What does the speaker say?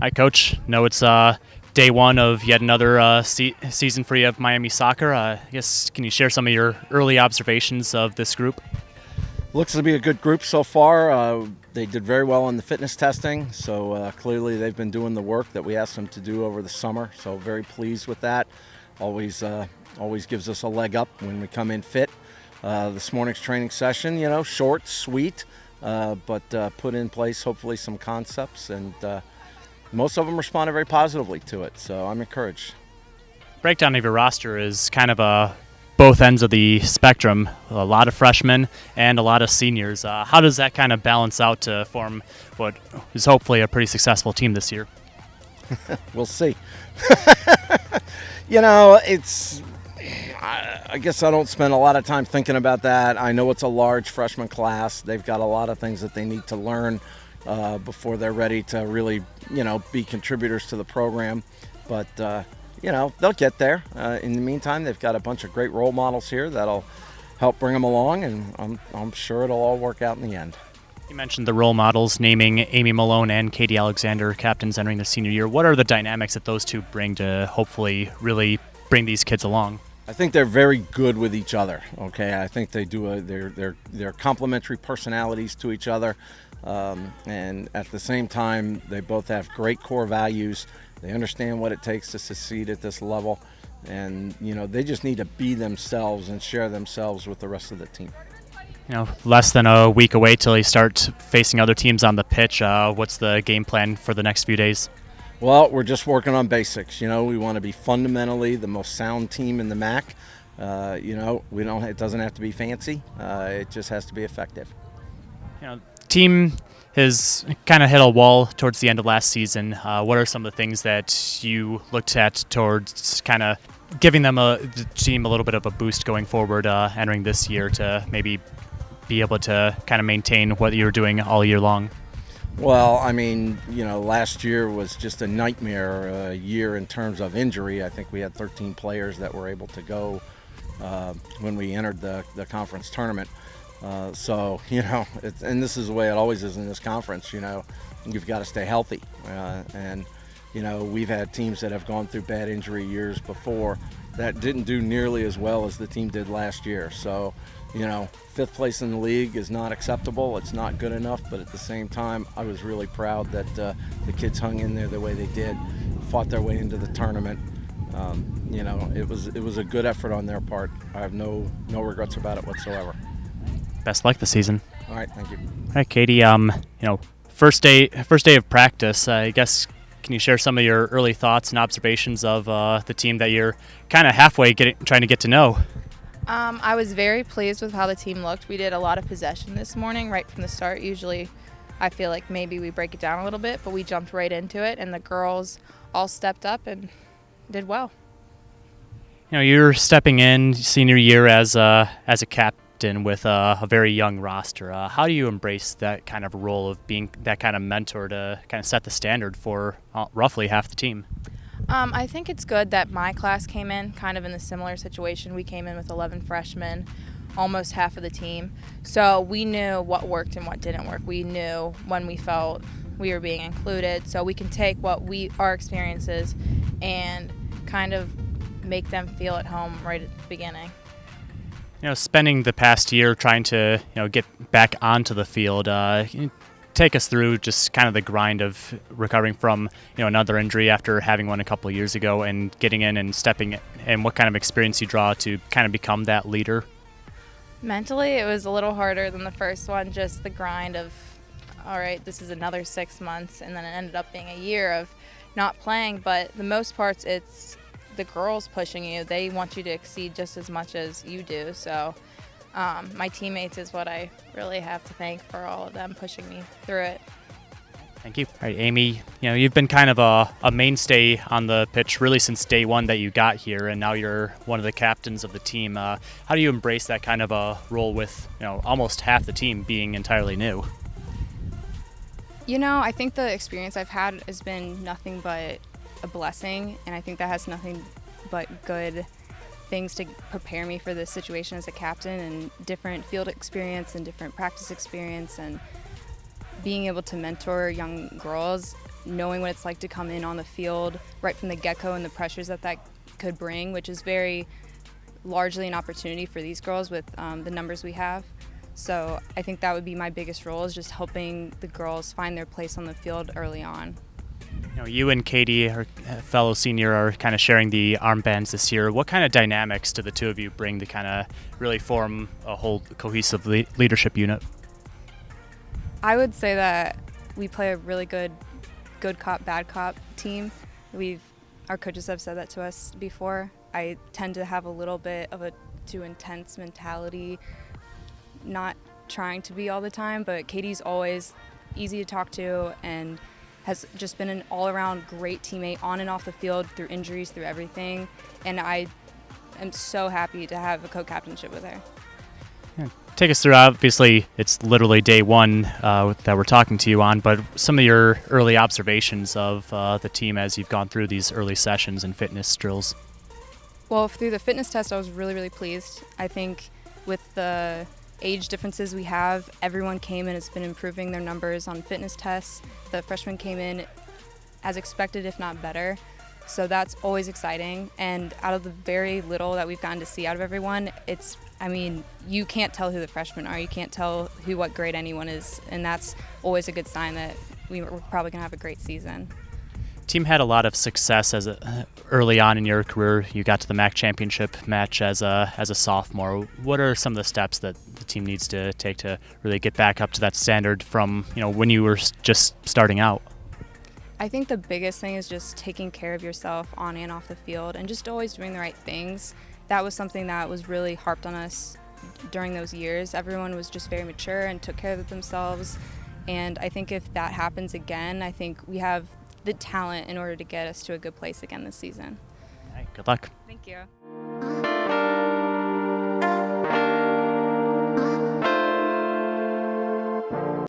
Hi, Coach. Know it's day one of yet another season for you of Miami soccer. I guess can you share some of your early observations of this group? Looks to be a good group so far. They did very well on the fitness testing, so clearly they've been doing the work that we asked them to do over the summer. So very pleased with that. Always gives us a leg up when we come in fit. This morning's training session, short, sweet, but put in place hopefully some concepts, and most of them responded very positively to it. So I'm encouraged. Breakdown of your roster is kind of both ends of the spectrum. A lot of freshmen and a lot of seniors. How does that kind of balance out to form what is hopefully a pretty successful team this year? We'll see. I guess I don't spend a lot of time thinking about that. I know it's a large freshman class. They've got a lot of things that they need to learn before they're ready to really, be contributors to the program. But they'll get there. In the meantime, they've got a bunch of great role models here that'll help bring them along, and I'm sure it'll all work out in the end. You mentioned the role models, naming Amy Malone and Katie Alexander captains entering their senior year. What are the dynamics that those two bring to hopefully really bring these kids along? I think they're very good with each other. Okay, I think they do. They're complementary personalities to each other, and at the same time, they both have great core values. They understand what it takes to succeed at this level, and they just need to be themselves and share themselves with the rest of the team. Less than a week away till you start facing other teams on the pitch. What's the game plan for the next few days? Well, we're just working on basics. We want to be fundamentally the most sound team in the MAC. We don't. It doesn't have to be fancy. It just has to be effective. Team has kind of hit a wall towards the end of last season. What are some of the things that you looked at towards kind of giving the team a little bit of a boost going forward, entering this year to maybe be able to kind of maintain what you were doing all year long? Well, last year was just a nightmare year in terms of injury. I think we had 13 players that were able to go when we entered the conference tournament. And this is the way it always is in this conference. You've got to stay healthy. We've had teams that have gone through bad injury years before that didn't do nearly as well as the team did last year. So, fifth place in the league is not acceptable. It's not good enough. But at the same time, I was really proud that the kids hung in there the way they did, fought their way into the tournament. It was a good effort on their part. I have no regrets about it whatsoever. Best luck this season. All right, thank you. All right, Katie. First day of practice. I guess can you share some of your early thoughts and observations of the team that you're kind of halfway trying to get to know? I was very pleased with how the team looked. We did a lot of possession this morning right from the start. Usually I feel like maybe we break it down a little bit, but we jumped right into it, and the girls all stepped up and did well. You're stepping in senior year as a captain with a very young roster. How do you embrace that kind of role of being that kind of mentor to kind of set the standard for roughly half the team? I think it's good that my class came in kind of in a similar situation. We came in with 11 freshmen, almost half of the team. So we knew what worked and what didn't work. We knew when we felt we were being included. So we can take our experiences and kind of make them feel at home right at the beginning. Spending the past year trying to get back onto the field, take us through just kind of the grind of recovering from another injury after having one a couple of years ago and getting in and stepping, and what kind of experience you draw to kind of become that leader. Mentally, it was a little harder than the first one, just the grind of, all right, this is another 6 months, and then it ended up being a year of not playing. But the most parts, it's the girls pushing you. They want you to exceed just as much as you do. So my teammates is what I really have to thank for all of them pushing me through it. Thank you. All right, Amy, you've been kind of a mainstay on the pitch really since day one that you got here, and now you're one of the captains of the team. How do you embrace that kind of a role with almost half the team being entirely new? I think the experience I've had has been nothing but a blessing, and I think that has nothing but good things to prepare me for this situation as a captain, and different field experience and different practice experience, and being able to mentor young girls knowing what it's like to come in on the field right from the get-go and the pressures that could bring, which is very largely an opportunity for these girls with the numbers we have. So I think that would be my biggest role, is just helping the girls find their place on the field early on. You and Katie, her fellow senior, are kind of sharing the armbands this year. What kind of dynamics do the two of you bring to kind of really form a whole cohesive leadership unit? I would say that we play a really good cop, bad cop team. Our coaches have said that to us before. I tend to have a little bit of a too intense mentality, not trying to be all the time, but Katie's always easy to talk to and has just been an all-around great teammate on and off the field, through injuries, through everything, and I am so happy to have a co-captainship with her. Yeah. Take us through, obviously it's literally day one that we're talking to you on, but some of your early observations of the team as you've gone through these early sessions and fitness drills. Well, through the fitness test, I was really, really pleased. I think with the age differences we have, everyone came in has been improving their numbers on fitness tests. The freshmen came in as expected, if not better. So that's always exciting. And out of the very little that we've gotten to see out of everyone, you can't tell who the freshmen are. You can't tell what grade anyone is. And that's always a good sign that we're probably going to have a great season. Team had a lot of success early on in your career. You got to the MAC championship match as a sophomore. What are some of the steps that the team needs to take to really get back up to that standard from when you were just starting out? I think the biggest thing is just taking care of yourself on and off the field and just always doing the right things. That was something that was really harped on us during those years. Everyone was just very mature and took care of themselves. And I think if that happens again, I think we have the talent in order to get us to a good place again this season. All right, good luck. Thank you.